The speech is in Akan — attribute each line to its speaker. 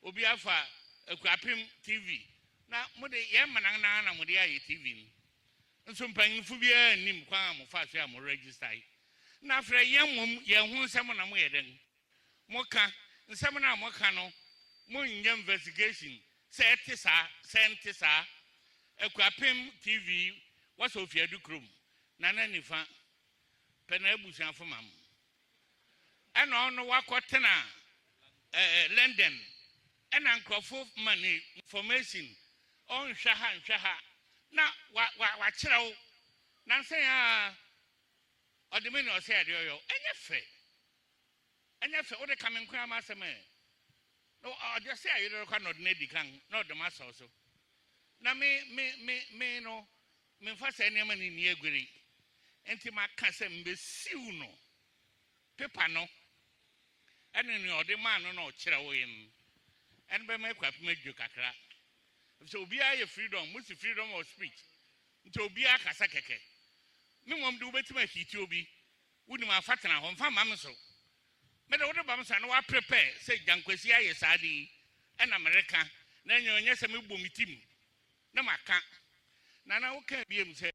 Speaker 1: obi afa Akuapem TV na mode ye manang na mode aye TV nso mpanyinfo bia nim kwan amofa so am register na afre yemom ye hu nsem na mo yeden moka nsem na moka no mo nya investigation sentisa Akuapem TV was ofia du krom na nifa pena abusuafo mam ena ono wakotena London ena nkrofo money information on nhwa na wa kyerɛw na nse ya odemeni ose ade oyo enye fe ode kamenkun amaseme no ode se ayero kwa no de kan no de maso so na me no me fa se ne mani ni egwere enti maka se mbesiw no paper no ene ni ode man no no kyerɛw yim en be me Akuapem adwo kakra so obi aye freedom musi freedom of speech nti obi akasa keke me mom de obetima hiti obi wuni ma fatena ho mfa mam so me de wode bam so na wa prepare say Djan Kwasi aye saadi en America na nyonye se me bom tim na maka na wo kan biem se